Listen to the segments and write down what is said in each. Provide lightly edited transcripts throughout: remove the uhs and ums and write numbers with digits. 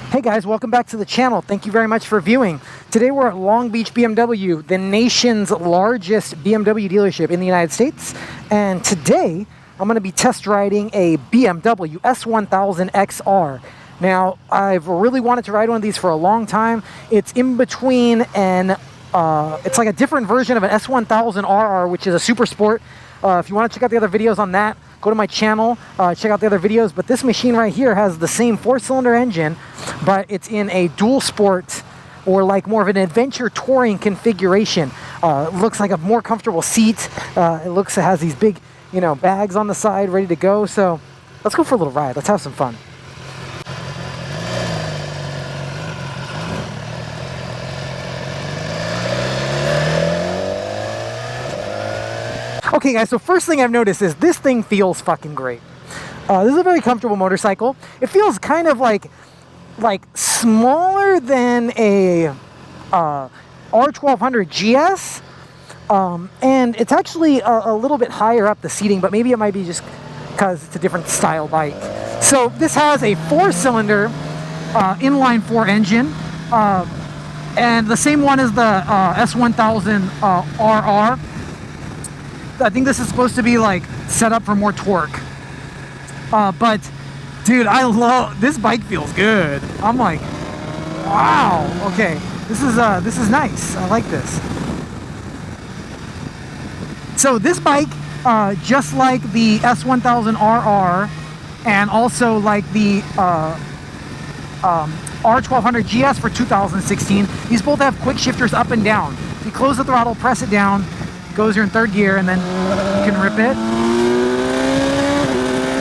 Hey guys, welcome back to the channel. Thank you very much for viewing. Today we're at Long Beach BMW, the nation's largest BMW dealership in the United States. And today I'm going to be test riding a BMW S1000XR. Now, I've really wanted to ride one of these for a long time. It's in between it's like a different version of an S1000RR, which is a super sport. If you want to check out the other videos on that, go to my channel, check out the other videos. But this machine right here has the same 4-cylinder engine, but it's in a dual sport or like more of an adventure touring configuration. It looks like a more comfortable seat. It has these big, bags on the side ready to go. So let's go for a little ride. Let's have some fun. Okay guys, so first thing I've noticed is this thing feels fucking great. This is a very comfortable motorcycle. It feels kind of like smaller than a R1200 GS, and it's actually a little bit higher up the seating, but maybe it might be just because it's a different style bike. So this has a 4-cylinder inline 4 engine, and the same one as the S1000RR. I think this is supposed to be like set up for more torque. But dude, this bike feels good. I'm like, wow, okay. This is nice. I like this. So this bike, just like the S1000RR and also like the R1200 GS for 2016, these both have quick shifters up and down. If you close the throttle, press it down, goes here in third gear, and then you can rip it.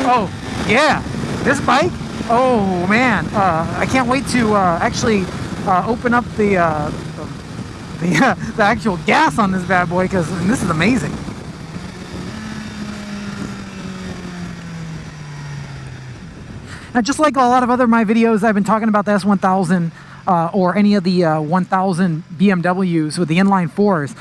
Oh yeah, this bike, oh man, I can't wait to actually open up the actual gas on this bad boy, because this is amazing. Now, just like a lot of other my videos, I've been talking about the S1000 or any of the 1000 BMWs with the inline 4s.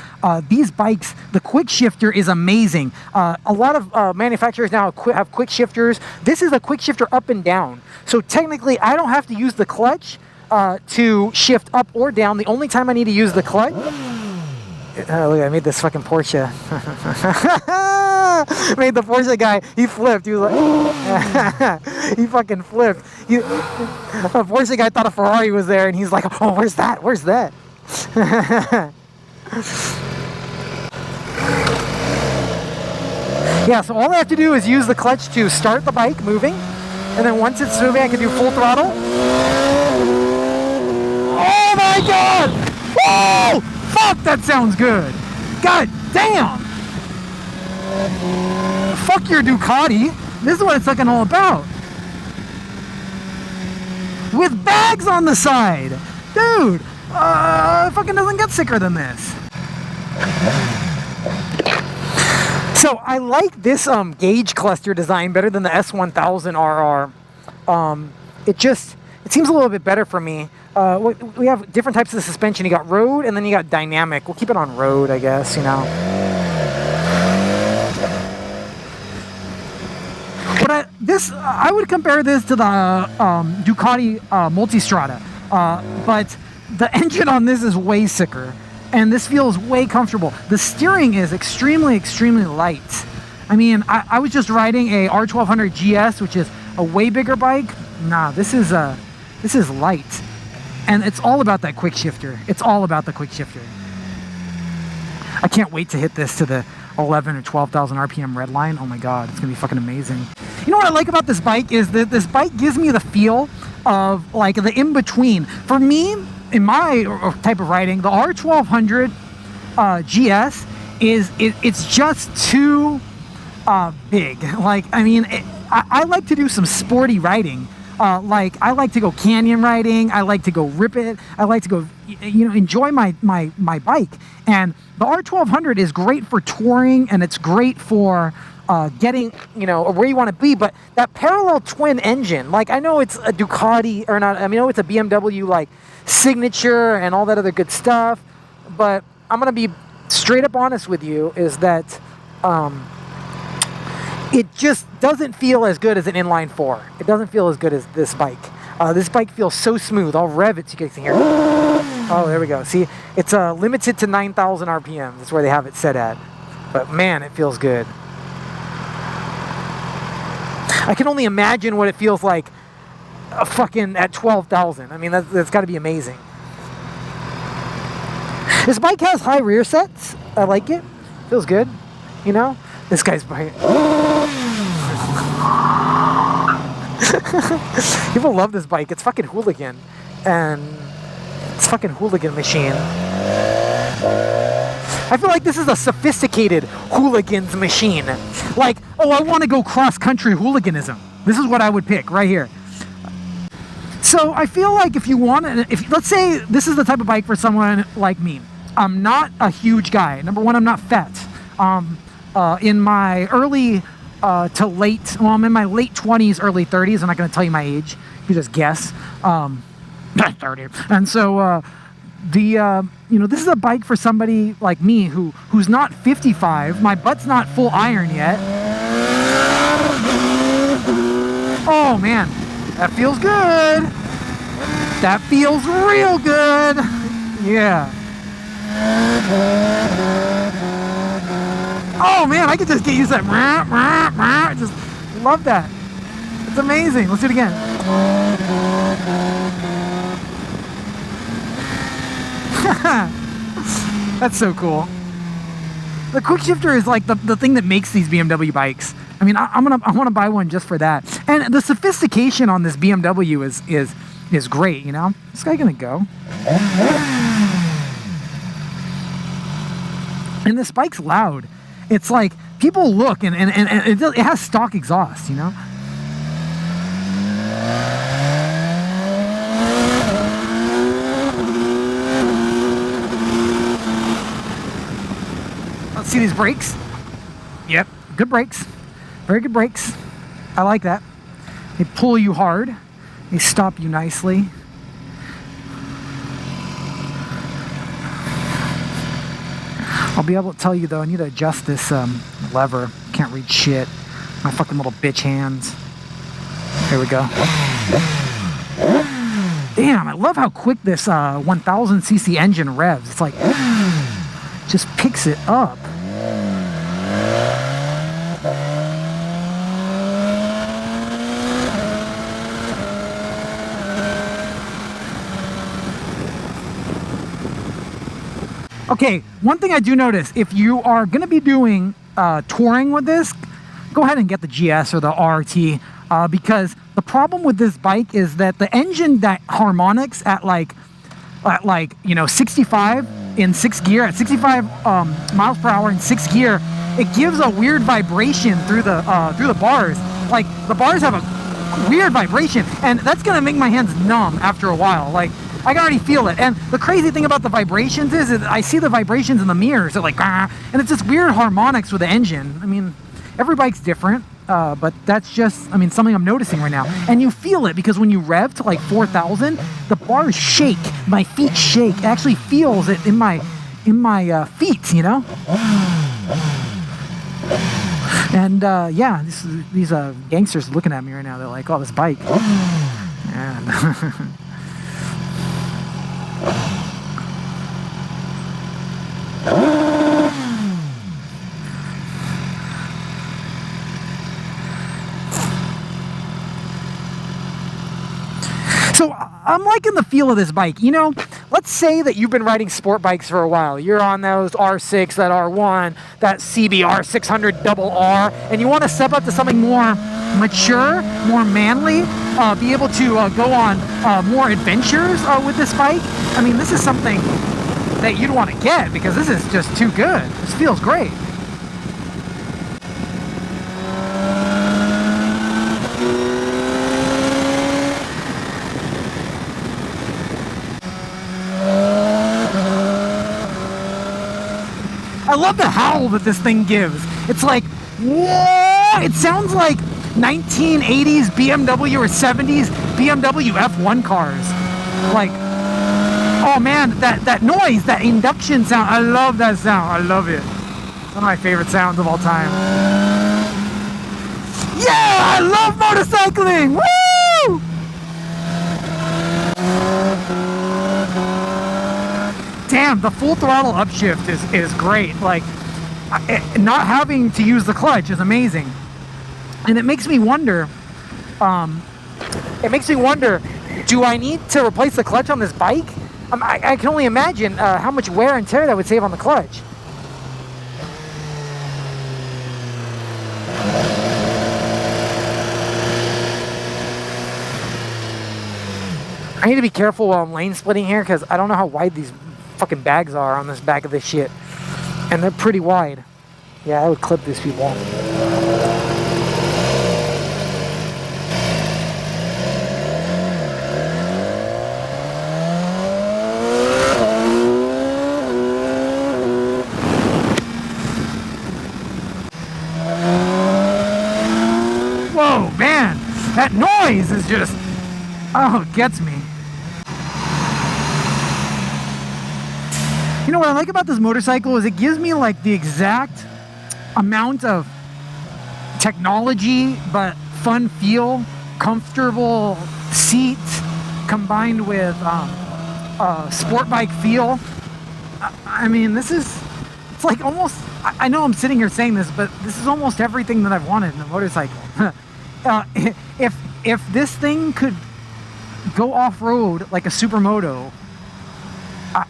These bikes, the quick shifter is amazing. A lot of manufacturers now have quick shifters. This is a quick shifter up and down. So technically, I don't have to use the clutch to shift up or down. The only time I need to use the clutch... look, I made this fucking Porsche. Made the Porsche guy, he flipped. He was like, he fucking flipped. The Porsche guy thought a Ferrari was there, and he's like, oh, where's that? Where's that? Yeah, so all I have to do is use the clutch to start the bike moving, and then once it's moving, I can do full throttle. Oh my god! Whoa! Fuck, that sounds good. God damn. Fuck your Ducati. This is what it's fucking all about. With bags on the side. Dude, fucking doesn't get sicker than this. So I like this gauge cluster design better than the S1000RR. It seems a little bit better for me. We have different types of suspension. You got road, and then you got dynamic. We'll keep it on road, I guess, But I would compare this to the Ducati Multistrada. But the engine on this is way sicker, and this feels way comfortable. The steering is extremely, extremely light. I mean, I was just riding a R1200 GS, which is a way bigger bike. Nah, this is light. And it's all about that quick shifter. It's all about the quick shifter. I can't wait to hit this to the 11 or 12,000 RPM red line. Oh my god, it's gonna be fucking amazing. You know what I like about this bike is that this bike gives me the feel of like the in-between. For me, in my type of riding, the R1200 GS it's just too big. Like, I mean, I like to do some sporty riding. Like, I like to go canyon riding. I like to go rip it. I like to go, enjoy my bike. And the R1200 is great for touring, and it's great for getting, where you want to be. But that parallel twin engine, like, I know it's a Ducati, or not, I know it's a BMW, like, signature and all that other good stuff. But I'm going to be straight up honest with you, is that it just doesn't feel as good as an inline 4. It doesn't feel as good as this bike. This bike feels so smooth. I'll rev it so you guys can hear it. Oh, there we go. See, it's limited to 9,000 RPM. That's where they have it set at. But man, it feels good. I can only imagine what it feels like fucking at 12,000. I mean, that's got to be amazing. This bike has high rear sets. I like it. Feels good. You know? This guy's bike. People love this bike. It's fucking Hooligan. And it's fucking Hooligan machine. I feel like this is a sophisticated Hooligans machine. Like, oh, I want to go cross-country hooliganism. This is what I would pick right here. So I feel like if you want to, let's say this is the type of bike for someone like me. I'm not a huge guy. Number one, I'm not fat. In my early to late, well, I'm in my late 20s, early 30s. I'm not going to tell you my age. You just guess. 30. And so you know, this is a bike for somebody like me who's not 55. My butt's not full iron yet. Oh man, that feels good. That feels real good. Yeah. Oh man, I could just get used to that. Just love that. It's amazing. Let's do it again. That's so cool. The quick shifter is like the thing that makes these BMW bikes. I mean, I want to buy one just for that. And the sophistication on this BMW is great. You know, this guy gonna go. And this bike's loud. It's like people look and it has stock exhaust. You know. Let's see these brakes. Yep, good brakes. Very good brakes. I like that. They pull you hard. They stop you nicely. I'll be able to tell you though, I need to adjust this lever. Can't read shit. My fucking little bitch hands. There we go. Damn, I love how quick this 1000cc engine revs. It's like, just picks it up. Okay, one thing I do notice, if you are going to be doing touring with this, go ahead and get the GS or the RT, because the problem with this bike is that the engine harmonics at like you know 65 in 6th gear, at 65 miles per hour in 6th gear, it gives a weird vibration through the bars. Like the bars have a weird vibration, and that's going to make my hands numb after a while. Like, I can already feel it. And the crazy thing about the vibrations is I see the vibrations in the mirrors. They're like, ah, and it's just weird harmonics with the engine. I mean, every bike's different, but that's just, I mean, something I'm noticing right now. And you feel it because when you rev to like 4,000, the bars shake. My feet shake. It actually feels it in my feet, you know? And yeah, these gangsters looking at me right now. They're like, oh, this bike. And so I'm liking the feel of this bike. You know, let's say that you've been riding sport bikes for a while. You're on those R6, that R1, that CBR 600RR, and you want to step up to something more mature, more manly, be able to go on more adventures with this bike. I mean, this is something that you'd want to get because this is just too good. This feels great. I love the howl that this thing gives. It's like, whoa! It sounds like 1980s BMW or 70s BMW F1 cars. Like, oh man, that noise, that induction sound, I love that sound. I love it. It's one of my favorite sounds of all time. Yeah, I love motorcycling! Woo! damn, the full throttle upshift is great. Like, not having to use the clutch is amazing. And it makes me wonder, do I need to replace the clutch on this bike? I can only imagine how much wear and tear that would save on the clutch. I need to be careful while I'm lane splitting here because I don't know how wide these fucking bags are on this back of this shit. And they're pretty wide. Yeah, I would clip these people. Whoa, man! That noise is just... oh, it gets me. You know what I like about this motorcycle is it gives me like the exact amount of technology but fun feel, comfortable seat combined with sport bike feel. I mean, this is, it's like almost, I know I'm sitting here saying this, but this is almost everything that I've wanted in a motorcycle. If this thing could go off-road like a supermoto,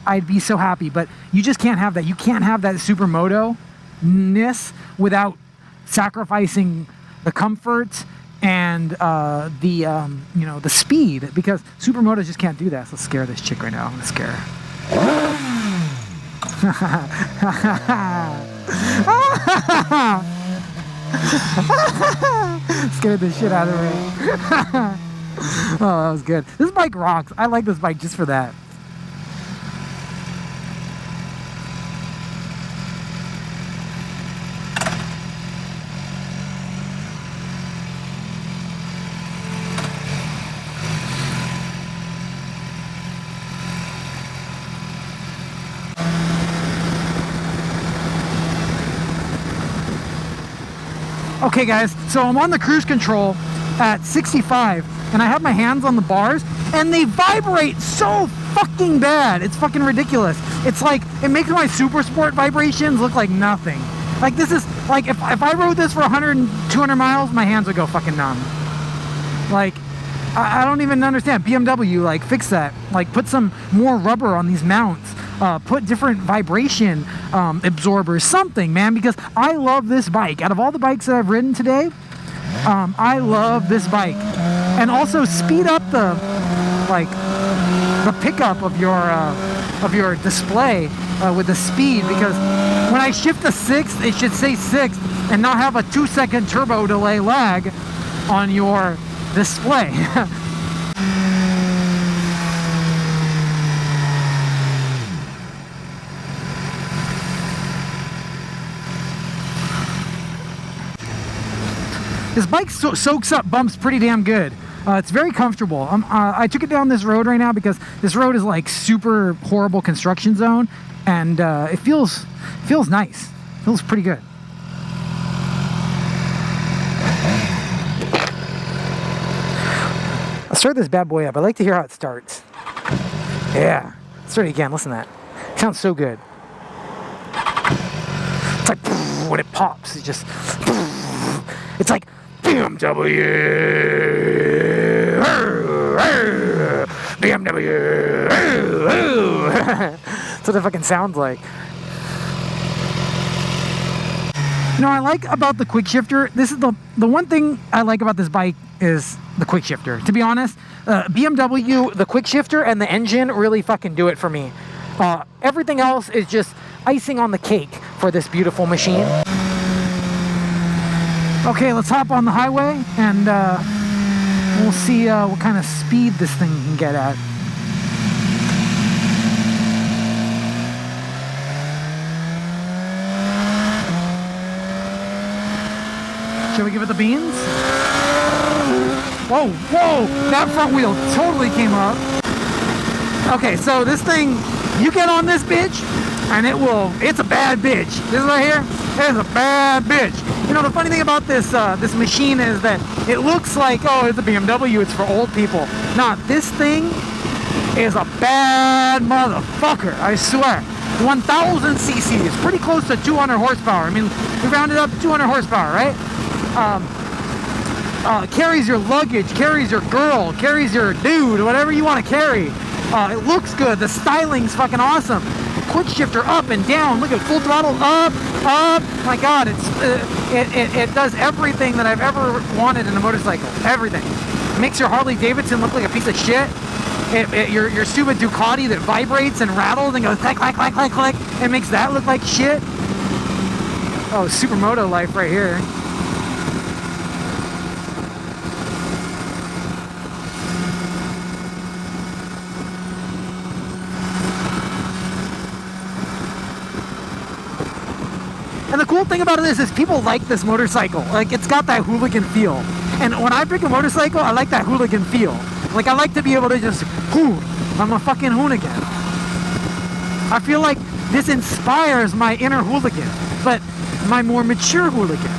I'd be so happy. But you just can't have that. You can't have that supermoto-ness without sacrificing the comfort and the speed, because supermotos just can't do that. So let's scare this chick right now. I'm gonna scare her. Scared the shit out of me. Oh, that was good. This bike rocks. I like this bike just for that. Okay guys, so I'm on the cruise control at 65 and I have my hands on the bars and they vibrate so fucking bad. It's fucking ridiculous. It's like, it makes my super sport vibrations look like nothing. Like this is, like if I rode this for 100 and 200 miles, my hands would go fucking numb. Like, I don't even understand. BMW, like fix that. Like put some more rubber on these mounts. Put different vibration absorbers, something, man, because I love this bike. Out of all the bikes that I've ridden today, I love this bike. And also speed up the pickup of your display with the speed, because when I shift to 6th, it should say 6th and not have a 2-second turbo delay lag on your display. This bike soaks up bumps pretty damn good. It's very comfortable. I took it down this road right now because this road is like super horrible construction zone, and it feels nice. Feels pretty good. I'll start this bad boy up. I like to hear how it starts. Yeah. Start it again. Listen to that. It sounds so good. It's like when it pops. It just. It's like BMW. BMW. That's what it fucking sounds like. You know, I like about the quick shifter, this is the one thing I like about this bike is the quick shifter. To be honest, BMW, the quick shifter and the engine really fucking do it for me. Everything else is just icing on the cake for this beautiful machine. Okay, let's hop on the highway and we'll see what kind of speed this thing can get at. Shall we give it the beans? Whoa, whoa, that front wheel totally came up. Okay, so this thing, you get on this bitch, and it's a bad bitch. This right here, it is a bad bitch. You know, the funny thing about this this machine is that it looks like, oh, it's a BMW, it's for old people. Nah, this thing is a bad motherfucker, I swear. 1000 cc's, pretty close to 200 horsepower. I mean, we rounded up 200 horsepower, right? Carries your luggage, carries your girl, carries your dude, whatever you want to carry. It looks good. The styling's fucking awesome. Quick shifter up and down. Look at full throttle up. My God, it does everything that I've ever wanted in a motorcycle. Everything. Makes your Harley Davidson look like a piece of shit. Your stupid Ducati that vibrates and rattles and goes click, click, click, click, click. It makes that look like shit. Oh, supermoto life right here. And the cool thing about this is people like this motorcycle. Like, it's got that Hooligan feel. And when I pick a motorcycle, I like that Hooligan feel. Like, I like to be able to just, I'm a fucking Hooligan. I feel like this inspires my inner Hooligan, but my more mature Hooligan.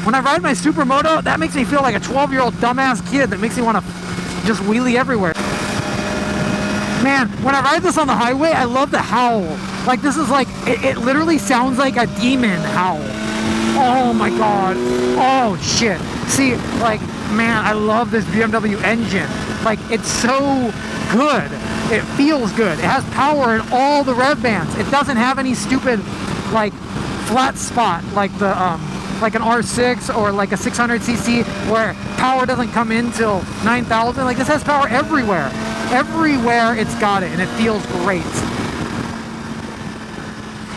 When I ride my supermoto, that makes me feel like a 12-year-old dumbass kid that makes me want to just wheelie everywhere. Man, when I ride this on the highway, I love the howl. Like, this is like, it literally sounds like a demon howl. Oh my God. Oh shit. See, like, man, I love this BMW engine. Like, it's so good. It feels good. It has power in all the rev bands. It doesn't have any stupid, like, flat spot like the, like an R6 or like a 600cc where power doesn't come in till 9,000. Like, this has power everywhere. Everywhere it's got it, and it feels great.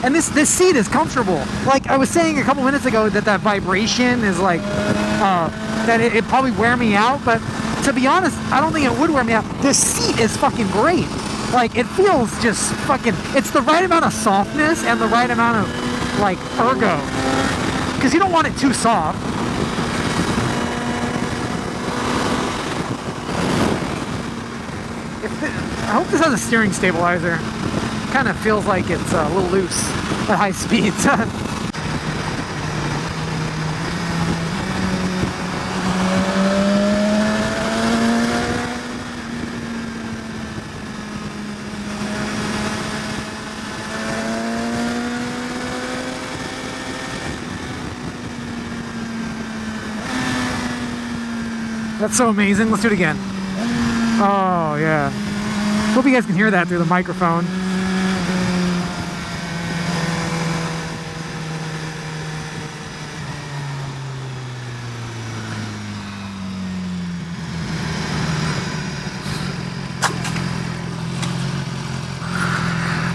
And this seat is comfortable. Like I was saying a couple minutes ago that vibration is like, that it probably wear me out, but to be honest, I don't think it would wear me out. This seat is fucking great. Like, it feels just fucking, it's the right amount of softness and the right amount of, like, ergo. Because you don't want it too soft. I hope this has a steering stabilizer. Kind of feels like it's a little loose at high speeds. That's so amazing. Let's do it again. Oh, yeah. Hope you guys can hear that through the microphone.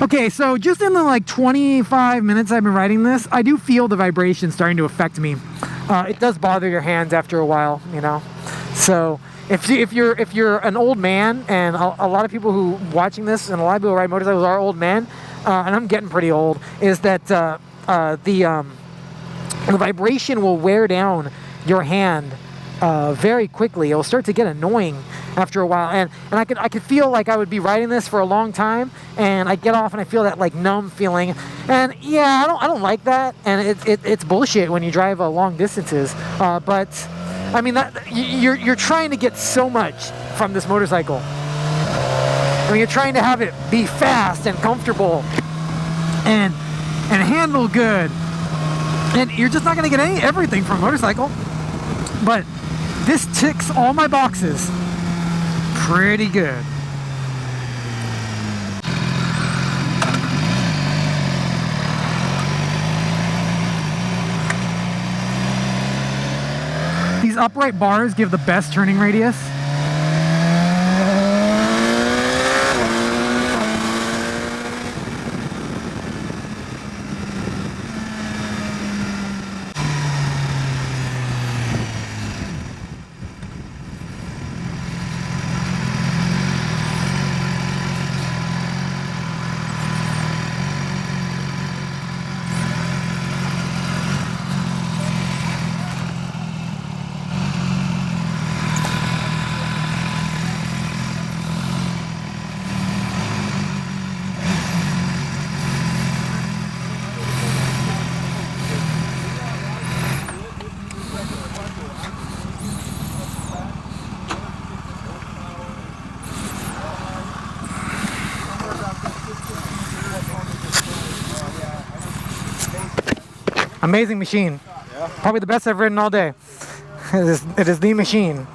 Okay, so just in the like 25 minutes I've been riding this, I do feel the vibration starting to affect me. It does bother your hands after a while, you know. So if you're an old man, and a lot of people who watching this, and a lot of people who ride motorcycles are old men, and I'm getting pretty old, is that the vibration will wear down your hand very quickly. It will start to get annoying after a while, and I could feel like I would be riding this for a long time, and I get off and I feel that like numb feeling, and yeah, I don't like that, and it's bullshit when you drive long distances, but I mean that you're trying to get so much from this motorcycle. I mean, you're trying to have it be fast and comfortable and handle good, and you're just not going to get everything from a motorcycle, but this ticks all my boxes pretty good. These upright bars give the best turning radius. Amazing machine. Yeah. Probably the best I've ridden all day. It is the machine.